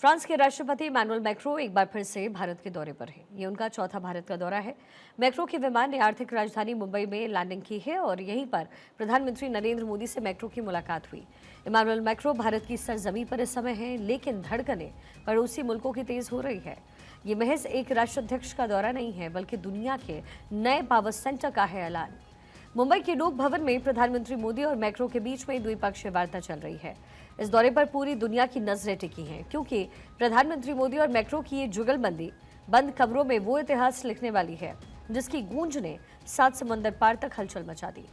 France के राष्ट्रपति Emmanuel Macron एक बार फिर से भारत के दौरे पर हैं। ये उनका चौथा भारत का दौरा है। मैक्रों के विमान ने आर्थिक राजधानी मुंबई में लैंडिंग की है और यहीं पर प्रधानमंत्री नरेंद्र मोदी से मैक्रों की मुलाकात हुई। इमैनुअल मैक्रों भारत की सरजमीं पर इस समय हैं, लेकिन धड़कनें पड़ोसी मुल्कों की तेज हो रही है। ये महज एक राष्ट्राध्यक्ष का दौरा नहीं है, बल्कि दुनिया के नए पावर सेंटर का है ऐलान। मुंबई के लोक भवन में प्रधानमंत्री मोदी और मैक्रों के बीच में द्विपक्षीय वार्ता चल रही है। इस दौरे पर पूरी दुनिया की नजरें टिकी हैं, क्योंकि प्रधानमंत्री मोदी और मैक्रों की ये जुगलबंदी बंद कमरों में वो इतिहास लिखने वाली है जिसकी गूंज ने 7 समंदर पार तक हलचल मचा दी।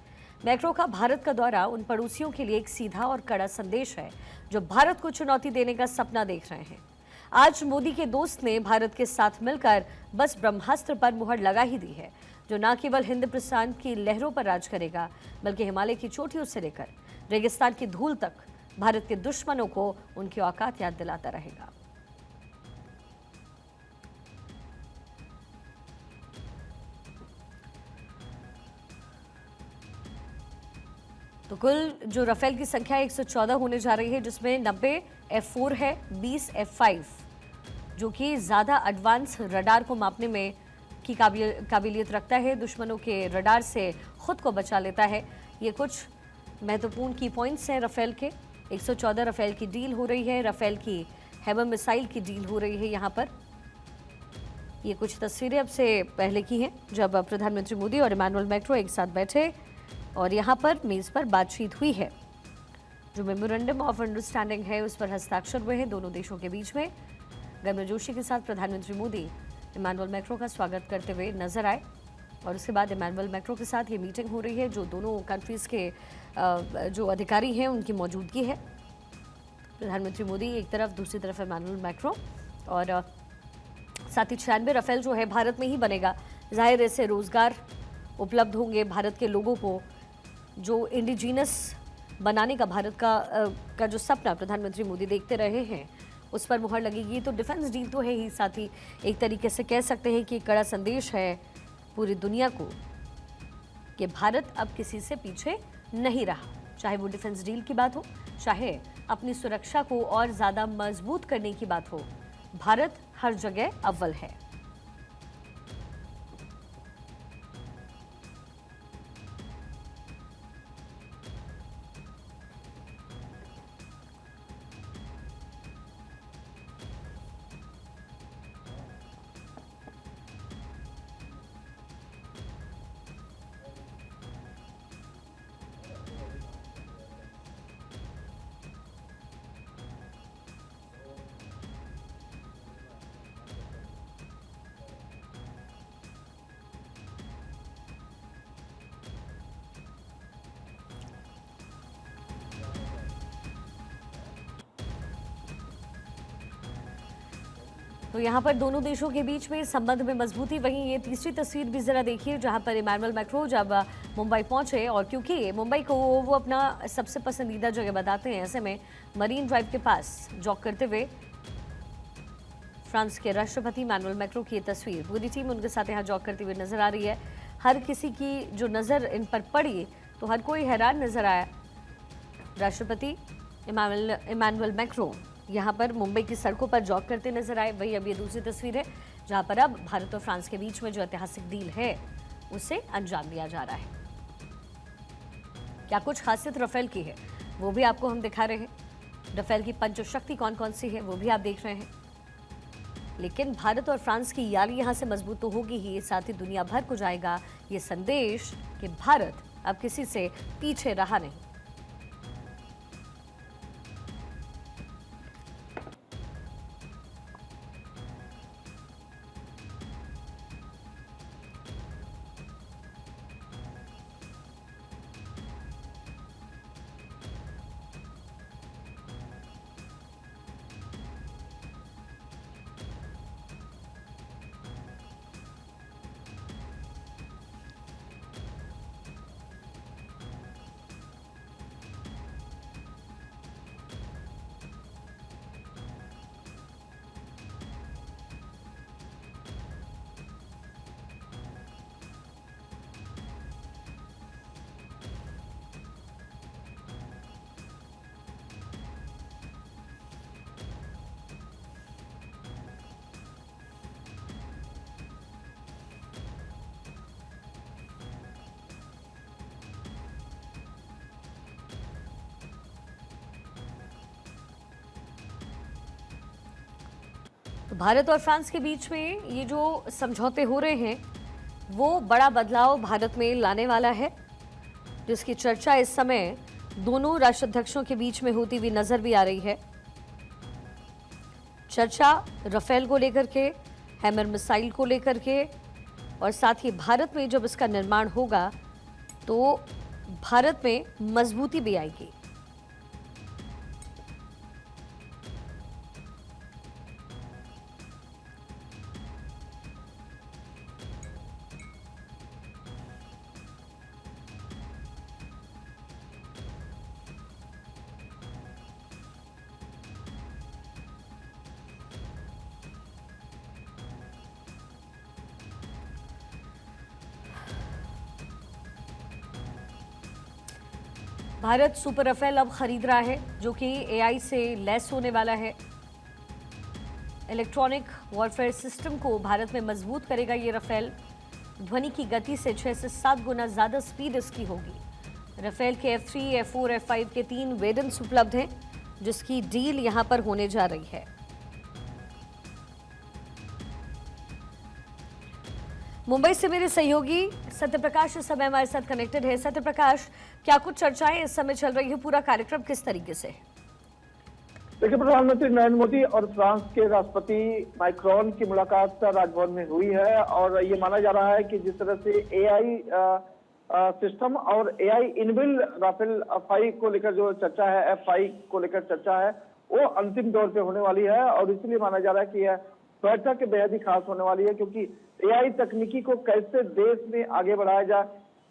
मैक्रों का भारत का दौरा उन पड़ोसियों के लिए एक सीधा और कड़ा संदेश है जो भारत को चुनौती देने का सपना देख रहे हैं। आज मोदी के दोस्त ने भारत के साथ मिलकर बस ब्रह्मास्त्र पर मुहर लगा ही दी है, जो न केवल हिंद प्रशांत की लहरों पर राज करेगा, बल्कि हिमालय की चोटियों से लेकर रेगिस्तान की धूल तक भारत के दुश्मनों को उनकी औकात याद दिलाता रहेगा। तो कुल जो राफेल की संख्या 114 होने जा रही है, जिसमें 90 F4 है, 20 F5 जो कि ज्यादा एडवांस रडार को मापने में की काबिलियत रखता है, दुश्मनों के रडार से खुद को बचा लेता है। ये कुछ महत्वपूर्ण की पॉइंट्स हैं राफेल के। 114 राफेल की डील हो रही है, राफेल की हैमर मिसाइल की डील हो रही है। यहाँ पर ये कुछ तस्वीरें अब से पहले की हैं, जब प्रधानमंत्री मोदी और इमैनुअल मैक्रों एक साथ बैठे और यहाँ पर मेज पर बातचीत हुई है। जो मेमोरेंडम ऑफ अंडरस्टैंडिंग है, उस पर हस्ताक्षर हुए हैं दोनों देशों के बीच में। गर्मजोशी के साथ प्रधानमंत्री मोदी इमैनुअल मैक्रों का स्वागत करते हुए नजर आए और उसके बाद इमैनुअल मैक्रों के साथ ये मीटिंग हो रही है, जो दोनों कंट्रीज़ के जो अधिकारी हैं उनकी मौजूदगी है। प्रधानमंत्री मोदी एक तरफ, दूसरी तरफ इमैनुअल मैक्रों, और साथ ही 96 राफेल जो है भारत में ही बनेगा। जाहिर है इससे रोजगार उपलब्ध होंगे भारत के लोगों को। जो इंडिजीनस बनाने का भारत का जो सपना प्रधानमंत्री मोदी देखते रहे हैं, उस पर मुहर लगेगी। तो डिफेंस डील तो है ही, साथ ही एक तरीके से कह सकते हैं कि कड़ा संदेश है पूरी दुनिया को कि भारत अब किसी से पीछे नहीं रहा। चाहे वो डिफेंस डील की बात हो, चाहे अपनी सुरक्षा को और ज्यादा मजबूत करने की बात हो, भारत हर जगह अव्वल है। तो यहाँ पर दोनों देशों के बीच में संबंध में मजबूती। वहीं ये तीसरी तस्वीर भी जरा देखिए, जहाँ पर इमैनुअल मैक्रों जब मुंबई पहुंचे, और क्योंकि मुंबई को वो अपना सबसे पसंदीदा जगह बताते हैं, ऐसे में मरीन ड्राइव के पास जॉग करते हुए फ्रांस के राष्ट्रपति इमैनुअल मैक्रों की ये तस्वीर, पूरी टीम उनके साथ यहाँ जॉग करती हुई नजर आ रही है। हर किसी की जो नज़र इन पर पड़ी तो हर कोई हैरान नजर आया। राष्ट्रपति इमैनुअल मैक्रों यहाँ पर मुंबई की सड़कों पर जॉग करते नजर आए। वही अब ये दूसरी तस्वीर है, जहाँ पर अब भारत और फ्रांस के बीच में जो ऐतिहासिक डील है उसे अंजाम दिया जा रहा है। क्या कुछ खासियत राफेल की है वो भी आपको हम दिखा रहे हैं। राफेल की पंचशक्ति कौन कौन सी है वो भी आप देख रहे हैं। लेकिन भारत और फ्रांस की यारी यहाँ से मजबूत तो होगी ही, साथ ही दुनिया भर को जाएगा ये संदेश कि भारत अब किसी से पीछे रहा नहीं। तो भारत और फ्रांस के बीच में ये जो समझौते हो रहे हैं वो बड़ा बदलाव भारत में लाने वाला है, जिसकी चर्चा इस समय दोनों राष्ट्राध्यक्षों के बीच में होती हुई नजर भी आ रही है। चर्चा राफेल को लेकर के, हैमर मिसाइल को लेकर के, और साथ ही भारत में जब इसका निर्माण होगा तो भारत में मजबूती भी आएगी। भारत सुपर राफेल अब खरीद रहा है, जो कि एआई से लैस होने वाला है। इलेक्ट्रॉनिक वॉरफेयर सिस्टम को भारत में मजबूत करेगा ये राफेल। ध्वनि की गति से 6 से 7 गुना ज्यादा स्पीड इसकी होगी। राफेल के F3, F4, F5 के 3 वेरिएंट्स उपलब्ध हैं, जिसकी डील यहां पर होने जा रही है। मुंबई से मेरे सहयोगी सत्यप्रकाश इस समय हमारे साथ कनेक्टेड है। सत्यप्रकाश, क्या कुछ चर्चाएं इस समय चल रही है? पूरा कार्यक्रम किस तरीके से? देखिए, प्रधानमंत्री नरेंद्र मोदी और फ्रांस के राष्ट्रपति माइक्रोन की मुलाकात राजभवन में हुई है और ये माना जा रहा है कि जिस तरह से एआई सिस्टम और एआई इनबिल्ड राफेल F5 को लेकर जो चर्चा है, F5 को लेकर चर्चा है, वो अंतिम दौर पे होने वाली है और इसलिए माना जा रहा है कि यह बैठक बेहद ही खास होने वाली है, क्योंकि एआई तकनीकी को कैसे देश में आगे बढ़ाया जाए,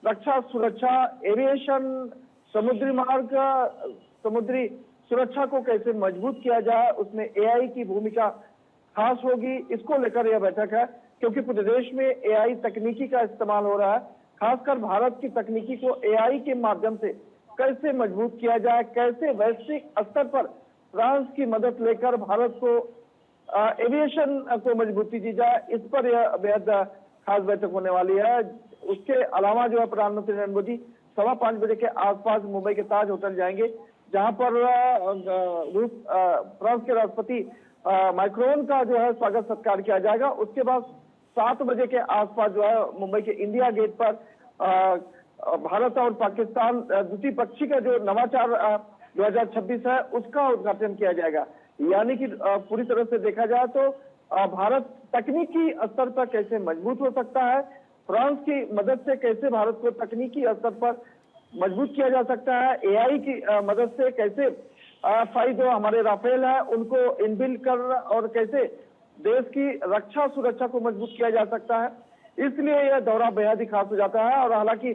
रक्षा सुरक्षा, एविएशन, समुद्री मार्ग, समुद्री सुरक्षा को कैसे मजबूत किया जाए, उसमें एआई की भूमिका खास होगी। इसको लेकर यह बैठक है, क्योंकि पूरे देश में एआई तकनीकी का इस्तेमाल हो रहा है। खासकर भारत की तकनीकी को एआई के माध्यम से कैसे मजबूत किया जाए, कैसे वैश्विक स्तर पर फ्रांस की मदद लेकर भारत को एविएशन को मजबूती दी जाए, इस पर यह बेहद खास बैठक होने वाली है। उसके अलावा जो है प्रधानमंत्री नरेंद्र मोदी 5:15 बजे के आसपास मुंबई के ताज होटल जाएंगे, जहां पर फ्रांस के राष्ट्रपति माइक्रोन का जो है स्वागत सत्कार किया जाएगा। उसके बाद 7 बजे के आसपास जो है मुंबई के इंडिया गेट पर भारत और पाकिस्तान द्वितीय पक्षी का जो नवाचार 2026 है, उसका उद्घाटन किया जाएगा। यानी कि पूरी तरह से देखा जाए तो भारत तकनीकी स्तर पर कैसे मजबूत हो सकता है, फ्रांस की मदद से कैसे भारत को तकनीकी स्तर पर मजबूत किया जा सकता है, एआई की मदद से कैसे F5 जो हमारे राफेल है उनको इनबिल्ड कर और कैसे देश की रक्षा सुरक्षा को मजबूत किया जा सकता है। इसलिए यह दौरा बेहद ही खास हो जाता है। और हालांकि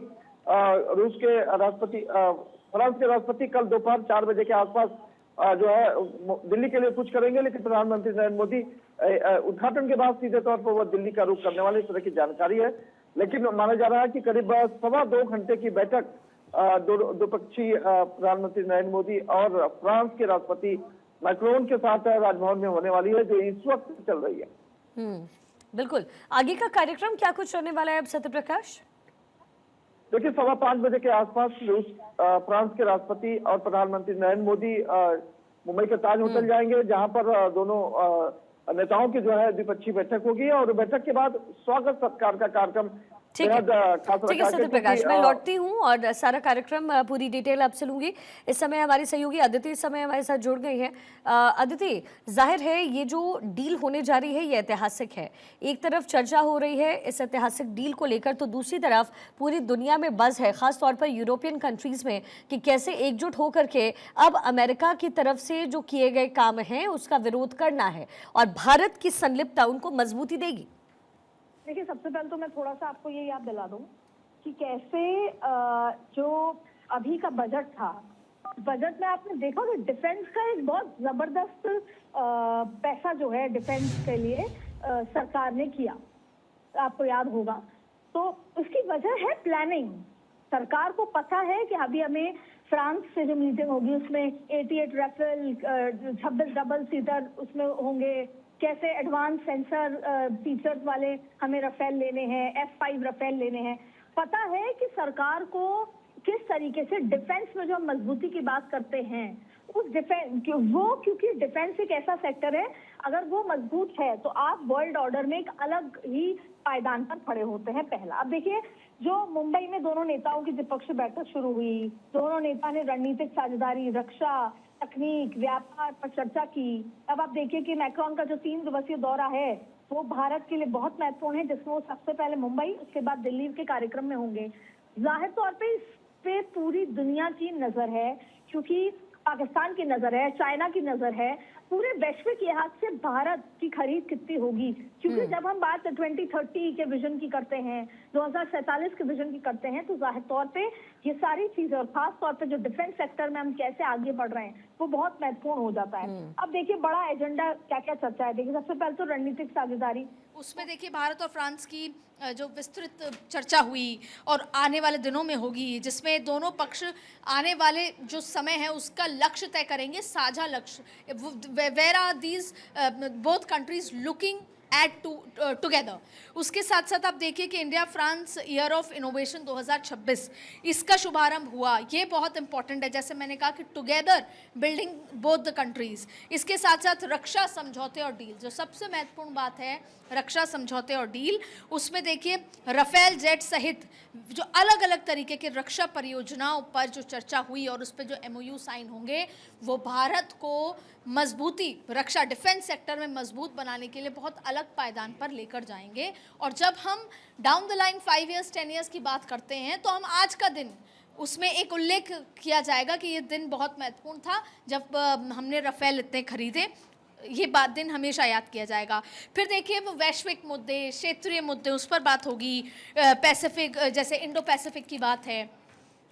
रूस के राष्ट्रपति फ्रांस के राष्ट्रपति कल दोपहर 4 बजे के आसपास जो है दिल्ली के लिए कुछ करेंगे, लेकिन प्रधानमंत्री नरेंद्र मोदी उद्घाटन के बाद सीधे तौर पर वह दिल्ली का रुख करने वाले, इस तरह की जानकारी है। लेकिन माना जा रहा है कि करीब 2.25 घंटे की बैठक द्विपक्षीय प्रधानमंत्री नरेंद्र मोदी और फ्रांस के राष्ट्रपति मैक्रोन के साथ राजभवन में होने वाली है, जो इस वक्त चल रही है। बिल्कुल। आगे का कार्यक्रम क्या कुछ रहने वाला है अब सत्यप्रकाश? देखिए, 5:15 बजे के आसपास फ्रांस के राष्ट्रपति और प्रधानमंत्री नरेंद्र मोदी मुंबई के ताज होटल जाएंगे, जहां पर दोनों नेताओं की जो है द्विपक्षीय बैठक होगी और बैठक के बाद स्वागत सत्कार का कार्यक्रम ठीक है सत्यप्रकाश, मैं लौटती हूँ और सारा कार्यक्रम पूरी डिटेल आपसे लूंगी। इस समय हमारी सहयोगी अदिति इस समय हमारे साथ जुड़ गई है। अदिति, जाहिर है ये जो डील होने जा रही है ये ऐतिहासिक है। एक तरफ चर्चा हो रही है इस ऐतिहासिक डील को लेकर, तो दूसरी तरफ पूरी दुनिया में बज़ है, खास तौर पर यूरोपियन कंट्रीज में, कि कैसे एकजुट होकर के अब अमेरिका की तरफ से जो किए गए काम हैं उसका विरोध करना है और भारत की संलिप्तता उनको मजबूती देगी। देखिए, सबसे पहले तो मैं थोड़ा सा आपको ये याद दिला दूं कि कैसे जो अभी का बजट था, बजट में आपने देखा कि डिफेंस का एक बहुत जबरदस्त पैसा जो है डिफेंस के लिए सरकार ने किया, आपको याद होगा। तो उसकी वजह है प्लानिंग। सरकार को पता है कि अभी हमें फ्रांस से जो मीटिंग होगी उसमें 88 राफेल 26 डबल सीटर उसमें होंगे, कैसे एडवांस सेंसर फीचर्स वाले हमें राफेल लेने हैं, F5 राफेल लेने हैं। पता है कि सरकार को किस तरीके से डिफेंस में जो हम मजबूती की बात करते हैं उस डिफेंस वो, क्योंकि डिफेंस एक ऐसा सेक्टर है, अगर वो मजबूत है तो आप वर्ल्ड ऑर्डर में एक अलग ही पायदान पर खड़े होते हैं। पहला, अब देखिए जो मुंबई में दोनों नेताओं की द्विपक्षीय बैठक शुरू हुई, दोनों नेता ने रणनीतिक साझेदारी, रक्षा, तकनीक, व्यापार पर चर्चा की। अब आप देखिए कि मैक्रोन का जो 3 दिवसीय दौरा है वो भारत के लिए बहुत महत्वपूर्ण है, जिसमें वो सबसे पहले मुंबई, उसके बाद दिल्ली के कार्यक्रम में होंगे। जाहिर तौर पे इस पे पूरी दुनिया की नजर है, क्योंकि पाकिस्तान की नजर है, चाइना की नजर है, पूरे वैश्विक लिहाज से भारत की खरीद कितनी होगी। क्योंकि जब हम बात 2030 के विजन की करते हैं, 2047 के विजन की करते हैं, तो जाहिर तौर पे ये सारी चीजें, और खास तौर पे जो डिफेंस सेक्टर में हम कैसे आगे बढ़ रहे हैं, वो बहुत महत्वपूर्ण हो जाता है। अब देखिए बड़ा एजेंडा क्या क्या चर्चा है। देखिए सबसे पहले तो रणनीतिक साझेदारी, उसमें देखिए भारत और फ्रांस की जो विस्तृत चर्चा हुई और आने वाले दिनों में होगी, जिसमें दोनों पक्ष आने वाले जो समय है उसका लक्ष्य तय करेंगे, साझा लक्ष्य। Where are these both countries looking at together. उसके साथ साथ आप देखिए कि India France year of innovation 2026 इसका शुभारंभ हुआ, ये बहुत इंपॉर्टेंट है। जैसे मैंने कहा कि together building both the countries. इसके साथ साथ रक्षा समझौते और डील, जो सबसे महत्वपूर्ण बात है रक्षा समझौते और डील, उसमें देखिए राफेल जेट सहित जो अलग अलग तरीके के रक्षा परियोजनाओं पर जो चर्चा हुई और उस पर जो MOU साइन होंगे, वो भारत को मजबूती, रक्षा डिफेंस सेक्टर में मजबूत बनाने के लिए बहुत अलग पायदान पर लेकर जाएंगे। और जब हम down the line 5 years 10 years की बात करते हैं, तो हम आज का दिन उसमें एक उल्लेख किया जाएगा कि ये दिन बहुत महत्वपूर्ण था जब हमने राफेल इतने खरीदे। ये बात दिन हमेशा याद किया जाएगा। फिर देखिए वो वैश्विक मुद्दे, क्षेत्रीय मुद्दे, उस पर बात होगी। पैसिफिक, जैसे इंडो पैसिफिक की बात है,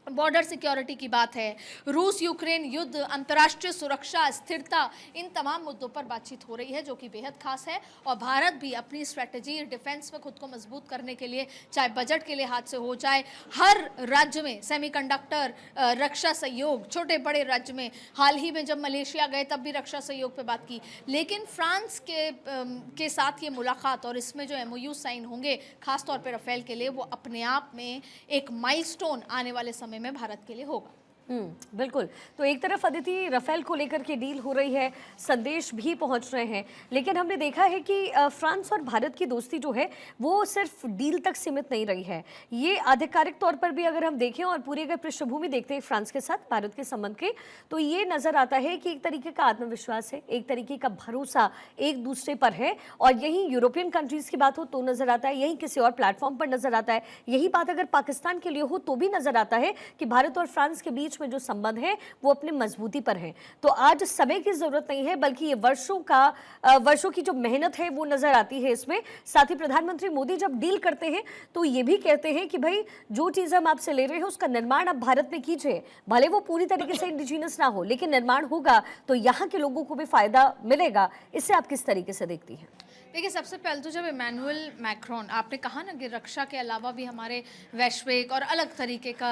बॉर्डर सिक्योरिटी की बात है, रूस यूक्रेन युद्ध, अंतर्राष्ट्रीय सुरक्षा, स्थिरता, इन तमाम मुद्दों पर बातचीत हो रही है, जो कि बेहद खास है। और भारत भी अपनी स्ट्रेटजी डिफेंस में खुद को मजबूत करने के लिए, चाहे बजट के लिहाज से हो, चाहे हर राज्य में सेमीकंडक्टर, रक्षा सहयोग, छोटे बड़े राज्य में, हाल ही में जब मलेशिया गए तब भी रक्षा सहयोग पर बात की। लेकिन फ्रांस के साथ ये मुलाकात और इसमें जो MOU साइन होंगे, खासतौर पर राफेल के लिए, वो अपने आप में एक माइलस्टोन आने वाले समय में भारत के लिए होगा। बिल्कुल। तो एक तरफ अदिति राफेल को लेकर के डील हो रही है, संदेश भी पहुंच रहे हैं, लेकिन हमने देखा है कि फ्रांस और भारत की दोस्ती जो है वो सिर्फ डील तक सीमित नहीं रही है। ये आधिकारिक तौर पर भी अगर हम देखें और पूरी अगर पृष्ठभूमि देखते हैं फ्रांस के साथ भारत के संबंध के, तो ये नजर आता है कि एक तरीके का आत्मविश्वास है, एक तरीके का भरोसा एक दूसरे पर है। और यही यूरोपियन कंट्रीज की बात हो तो नजर आता है, यही किसी और प्लेटफॉर्म पर नजर आता है, यही बात अगर पाकिस्तान के लिए हो तो भी नजर आता है कि भारत और फ्रांस के बीच में जो संबंध है वो अपने मजबूती पर है। तो आज समय की जरूरत नहीं है, बल्कि ये वर्षों की जो मेहनत है वो नजर आती है इसमें। साथ ही प्रधानमंत्री मोदी जब डील करते हैं तो ये भी कहते हैं कि भाई जो चीज हम आपसे ले रहे हैं उसका निर्माण आप भारत में कीजिए, भले वो पूरी तरीके से इंडिजिनस ना हो, लेकिन निर्माण होगा तो यहाँ के लोगों को भी फायदा मिलेगा। इससे आप किस तरीके से देखती हैं? देखिए सबसे पहले तो जब इमैनुअल मैक्रोन, आपने कहा ना कि रक्षा के अलावा भी हमारे वैश्विक और अलग तरीके का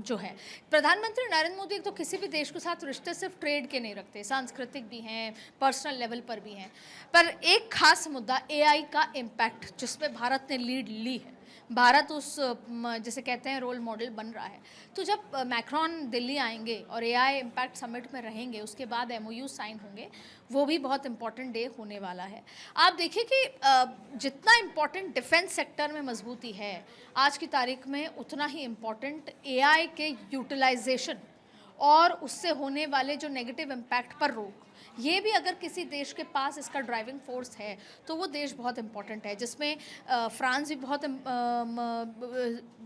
जो है, प्रधानमंत्री नरेंद्र मोदी तो किसी भी देश के साथ रिश्ते सिर्फ ट्रेड के नहीं रखते, सांस्कृतिक भी हैं, पर्सनल लेवल पर भी हैं। पर एक खास मुद्दा AI का इम्पैक्ट, जिसमें भारत ने लीड ली है, भारत उस जैसे कहते हैं रोल मॉडल बन रहा है। तो जब मैक्रोन दिल्ली आएंगे और AI इम्पैक्ट समिट में रहेंगे, उसके बाद MOU साइन होंगे, वो भी बहुत इंपॉर्टेंट डे होने वाला है। आप देखिए कि जितना इम्पॉर्टेंट डिफेंस सेक्टर में मजबूती है आज की तारीख में, उतना ही इम्पॉर्टेंट AI के यूटिलाइजेशन और उससे होने वाले जो नेगेटिव इम्पैक्ट पर रोक, ये भी अगर किसी देश के पास इसका ड्राइविंग फोर्स है तो वो देश बहुत इंपॉर्टेंट है, जिसमें फ्रांस भी बहुत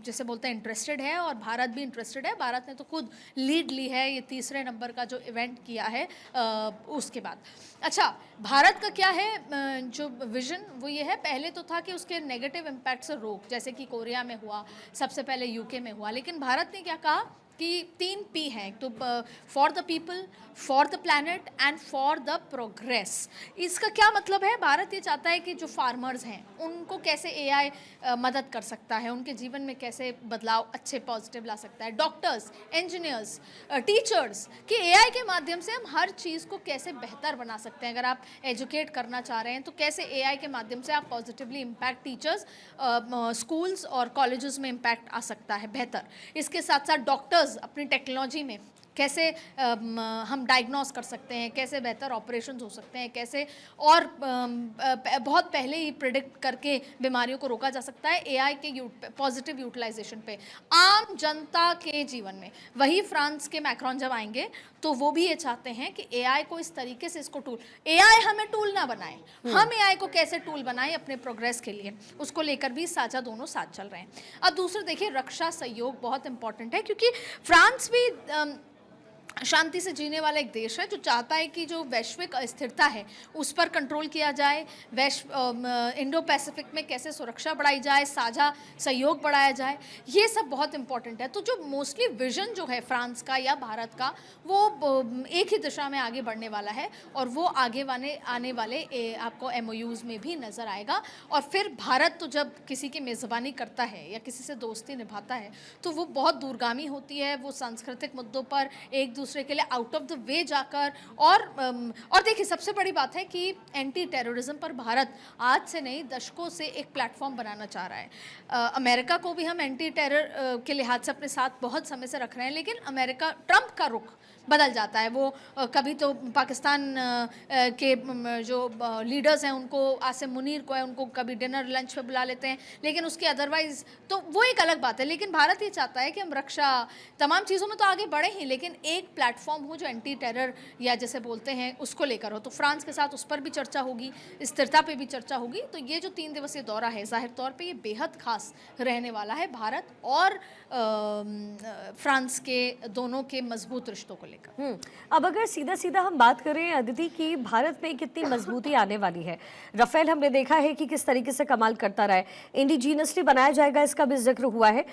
जैसे बोलते हैं इंटरेस्टेड है और भारत भी इंटरेस्टेड है। भारत ने तो खुद लीड ली है, ये 3रे नंबर का जो इवेंट किया है उसके बाद। अच्छा, भारत का क्या है जो विजन, वो ये है, पहले तो था कि उसके नेगेटिव इम्पैक्ट से रोक, जैसे कि कोरिया में हुआ, सबसे पहले UK में हुआ, लेकिन भारत ने क्या कहा कि 3 P हैं, तो for the people, for the planet and for the progress. इसका क्या मतलब है? भारत ये चाहता है कि जो फार्मर्स हैं उनको कैसे AI मदद कर सकता है, उनके जीवन में कैसे बदलाव अच्छे पॉजिटिव ला सकता है, डॉक्टर्स, इंजीनियर्स, टीचर्स, कि AI के माध्यम से हम हर चीज़ को कैसे बेहतर बना सकते हैं। अगर आप एजुकेट करना चाह रहे हैं तो कैसे AI के माध्यम से आप पॉजिटिवली इम्पैक्ट टीचर्स, स्कूल्स और कॉलेजेस में इम्पैक्ट आ सकता है बेहतर। इसके साथ साथ डॉक्टर्स अपनी टेक्नोलॉजी में कैसे हम डायग्नोस कर सकते हैं, कैसे बेहतर ऑपरेशंस हो सकते हैं, कैसे और बहुत पहले ही प्रिडिक्ट करके बीमारियों को रोका जा सकता है एआई के पॉजिटिव यूटिलाइजेशन पे आम जनता के जीवन में। वही फ्रांस के मैक्रोन जब आएंगे तो वो भी ये चाहते हैं कि एआई को इस तरीके से इसको टूल, एआई हमें टूल ना बनाए, हम एआई को कैसे टूल बनाएं अपने प्रोग्रेस के लिए, उसको लेकर भी साझा दोनों साथ चल रहे हैं। अब दूसरा देखिए, रक्षा सहयोग बहुत इंपॉर्टेंट है, क्योंकि फ्रांस भी शांति से जीने वाला एक देश है जो चाहता है कि जो वैश्विक अस्थिरता है उस पर कंट्रोल किया जाए, इंडो पैसिफिक में कैसे सुरक्षा बढ़ाई जाए, साझा सहयोग बढ़ाया जाए, ये सब बहुत इंपॉर्टेंट है। तो जो मोस्टली विजन जो है फ्रांस का या भारत का, वो एक ही दिशा में आगे बढ़ने वाला है और वो आगे आने वाले आपको एमओयूज में भी नज़र आएगा। और फिर भारत तो जब किसी की मेज़बानी करता है या किसी से दोस्ती निभाता है तो वो बहुत दूरगामी होती है, वो सांस्कृतिक मुद्दों पर एक दूसरे के लिए आउट ऑफ द वे जाकर और देखिए, सबसे बड़ी बात है कि एंटी टेररिज्म पर भारत आज से नहीं दशकों से एक प्लेटफॉर्म बनाना चाह रहा है। अमेरिका को भी हम एंटी टेरर के लिहाज से अपने साथ बहुत समय से रख रहे हैं, लेकिन अमेरिका, ट्रंप का रुख बदल जाता है। वो कभी तो पाकिस्तान के जो लीडर्स हैं उनको, आसिम मुनीर को है, उनको कभी डिनर लंच पे बुला लेते हैं, लेकिन उसकी अदरवाइज तो वो एक अलग बात है। लेकिन भारत ये चाहता है कि हम रक्षा तमाम चीज़ों में तो आगे बढ़े ही, लेकिन एक प्लेटफॉर्म हो जो एंटी टेरर या जैसे बोलते हैं उसको लेकर हो। तो फ्रांस के साथ उस पर भी चर्चा होगी, स्थिरता पे भी चर्चा होगी। तो ये जो 3 दिवसीय दौरा है, जाहिर तौर पे ये बेहद खास रहने वाला है भारत और फ्रांस के दोनों के मजबूत रिश्तों को लेकर। अब अगर सीधा सीधा हम बात करें अदिति की भारत में कितनी मजबूती आने वाली है, राफेल हमने देखा है कि किस तरीके से कमाल करता रहा है, इंडिजीनियसली बनाया जाएगा इसका भी जिक्र हुआ है,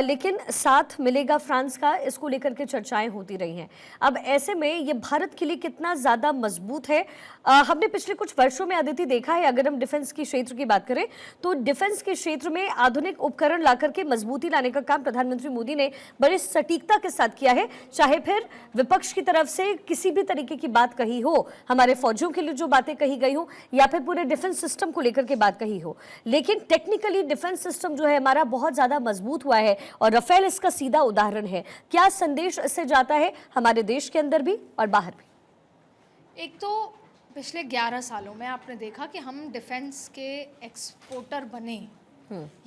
लेकिन साथ मिलेगा फ्रांस का, इसको लेकर के चर्चाएं होती रही हैं। अब ऐसे में ये भारत के लिए कितना ज़्यादा मजबूत है, हमने पिछले कुछ वर्षों में अदिति देखा है, अगर हम डिफेंस के क्षेत्र की बात करें तो डिफेंस के क्षेत्र में आधुनिक उपकरण लाकर के मजबूती लाने का काम प्रधानमंत्री मोदी ने बड़ी सटीकता के साथ किया है। चाहे फिर विपक्ष की तरफ से किसी भी तरीके की बात कही हो, हमारे फौजियों के लिए जो बातें कही गई हो या फिर पूरे डिफेंस सिस्टम को लेकर के बात कही हो, लेकिन टेक्निकली डिफेंस सिस्टम जो है हमारा बहुत ज्यादा मजबूत हुआ है और राफेल इसका सीधा उदाहरण है। क्या संदेश इससे जाता है हमारे देश के अंदर भी और बाहर भी? एक तो पिछले 11 सालों में आपने देखा कि हम डिफेंस के एक्सपोर्टर बने,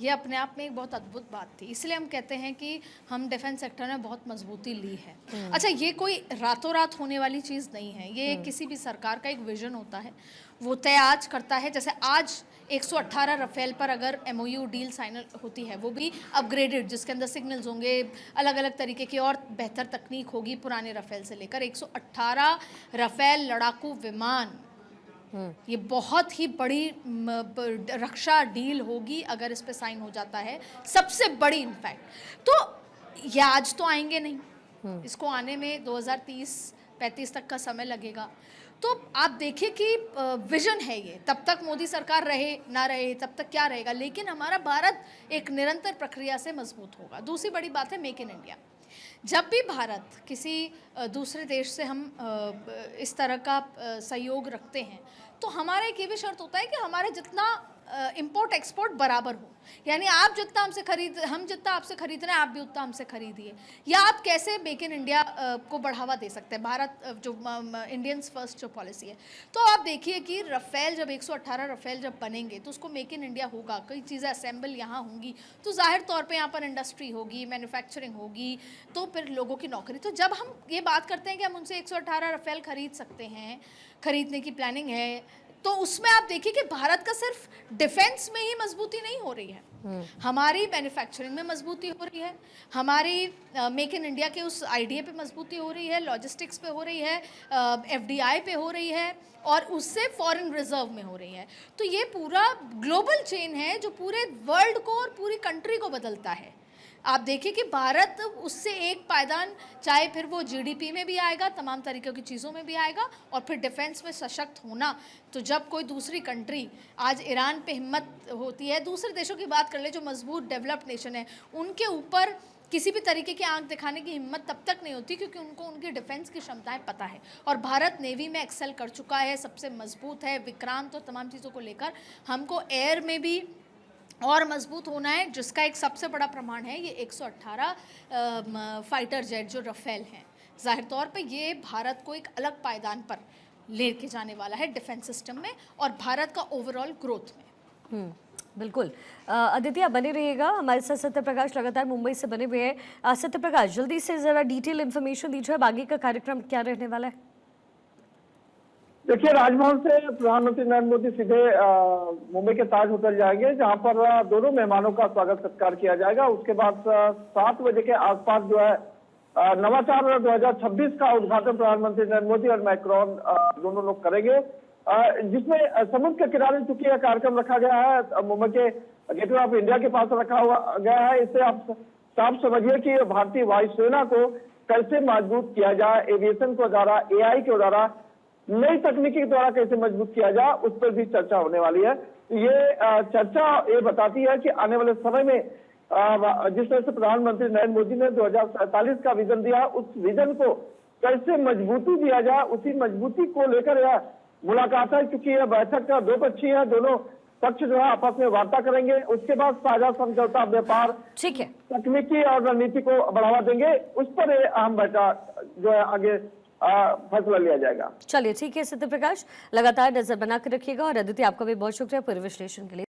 ये अपने आप में एक बहुत अद्भुत बात थी। इसलिए हम कहते हैं कि हम डिफेंस सेक्टर में बहुत मजबूती ली है। अच्छा, ये कोई रातों रात होने वाली चीज़ नहीं है, ये किसी भी सरकार का एक विजन होता है, वो तय आज करता है। जैसे आज 118 राफेल पर अगर एमओयू डील साइन होती है, वो भी अपग्रेडेड, जिसके अंदर सिग्नल्स होंगे, अलग अलग तरीके की और बेहतर तकनीक होगी पुराने राफेल से लेकर। 118 राफेल लड़ाकू विमान, ये बहुत ही बड़ी रक्षा डील होगी अगर इस पे साइन हो जाता है, सबसे बड़ी इनफैक्ट। तो ये आज तो आएंगे नहीं, इसको आने में 2030-35 तक का समय लगेगा। तो आप देखिए कि विजन है ये, तब तक मोदी सरकार रहे ना रहे, तब तक क्या रहेगा, लेकिन हमारा भारत एक निरंतर प्रक्रिया से मजबूत होगा। दूसरी बड़ी बात है मेक इन इंडिया। जब भी भारत किसी दूसरे देश से हम इस तरह का सहयोग रखते हैं तो हमारा एक ये भी शर्त होता है कि हमारे जितना इंपोर्ट एक्सपोर्ट बराबर हो, यानी आप जितना हमसे हम जितना आपसे खरीद रहे हैं आप भी उतना हमसे खरीदिए। या आप कैसे मेक इन इंडिया को बढ़ावा दे सकते हैं, भारत जो इंडियंस फर्स्ट जो पॉलिसी है। तो आप देखिए कि राफेल जब 118 राफेल जब बनेंगे तो उसको मेक इन इंडिया होगा, कई चीज़ें असेंबल यहाँ होंगी, तो जाहिर तौर पे यहाँ पर इंडस्ट्री होगी, मैन्युफैक्चरिंग होगी, तो फिर लोगों की नौकरी। तो जब हम ये बात करते हैं कि हम उनसे 118 राफेल खरीद सकते हैं, खरीदने की प्लानिंग है, तो उसमें आप देखिए कि भारत का सिर्फ डिफेंस में ही मजबूती नहीं हो रही है, हमारी मैन्युफैक्चरिंग में मजबूती हो रही है, हमारी मेक इन इंडिया के उस आइडिया पे मजबूती हो रही है, लॉजिस्टिक्स पे हो रही है, एफडीआई पे हो रही है और उससे फॉरेन रिजर्व में हो रही है। तो ये पूरा ग्लोबल चेन है जो पूरे वर्ल्ड को और पूरी कंट्री को बदलता है। आप देखिए कि भारत उससे एक पायदान, चाहे फिर वो जीडीपी में भी आएगा, तमाम तरीक़ों की चीज़ों में भी आएगा, और फिर डिफेंस में सशक्त होना। तो जब कोई दूसरी कंट्री, आज ईरान पे हिम्मत होती है, दूसरे देशों की बात कर ले जो मजबूत डेवलप्ड नेशन है, उनके ऊपर किसी भी तरीके की आंख दिखाने की हिम्मत तब तक नहीं होती क्योंकि उनको उनकी डिफेंस की क्षमताएं पता है। और भारत नेवी में एक्सेल कर चुका है, सबसे मजबूत है, विक्रांत और तमाम चीज़ों को लेकर। हमको एयर में भी और मजबूत होना है, जिसका एक सबसे बड़ा प्रमाण है ये 118 फाइटर जेट जो राफेल हैं। जाहिर तौर पे ये भारत को एक अलग पायदान पर लेके जाने वाला है डिफेंस सिस्टम में और भारत का ओवरऑल ग्रोथ में। बिल्कुल। अदिति, आप बने रहिएगा हमारे साथ। सत्य प्रकाश लगातार मुंबई से बने हुए हैं। सत्य प्रकाश, जल्दी से जरा डिटेल इन्फॉर्मेशन दीजिए, अब आगे का कार्यक्रम क्या रहने वाला है? देखिए, राजभवन से प्रधानमंत्री नरेंद्र मोदी सीधे मुंबई के ताज होटल जाएंगे, जहां पर दोनों मेहमानों का स्वागत सत्कार किया जाएगा। उसके बाद 7 बजे के आसपास जो है नवाचार 2026 का उद्घाटन प्रधानमंत्री नरेंद्र मोदी और मैक्रोन दोनों लोग करेंगे, जिसमें समुद्र के किनारे चूंकि यह कार्यक्रम रखा गया है, मुंबई के गेटवे ऑफ इंडिया के पास रखा हुआ गया है। इससे आप साफ समझिए कि भारतीय वायुसेना को कैसे मजबूत किया जाए, एविएशन के द्वारा, AI के द्वारा, नई तकनीकी के द्वारा कैसे मजबूत किया जाए, उस पर भी चर्चा होने वाली है। ये चर्चा ये बताती है कि आने वाले समय में जिस तरह से प्रधानमंत्री नरेंद्र मोदी ने 2047 का विजन दिया, उस विजन को कैसे मजबूती दिया जाए, उसी मजबूती को लेकर यह मुलाकात है। क्योंकि यह बैठक 2 पक्षीय है, दोनों पक्ष जो है आपस में वार्ता करेंगे। उसके बाद साझा समझौता, व्यापार, ठीक है, तकनीकी और रणनीति को बढ़ावा देंगे, उस पर अहम बैठक जो है आगे फैसला लिया जाएगा। चलिए ठीक है सत्य प्रकाश, लगातार नजर बना कर रखिएगा। और अदिति, आपका भी बहुत शुक्रिया पूरे विश्लेषण के लिए।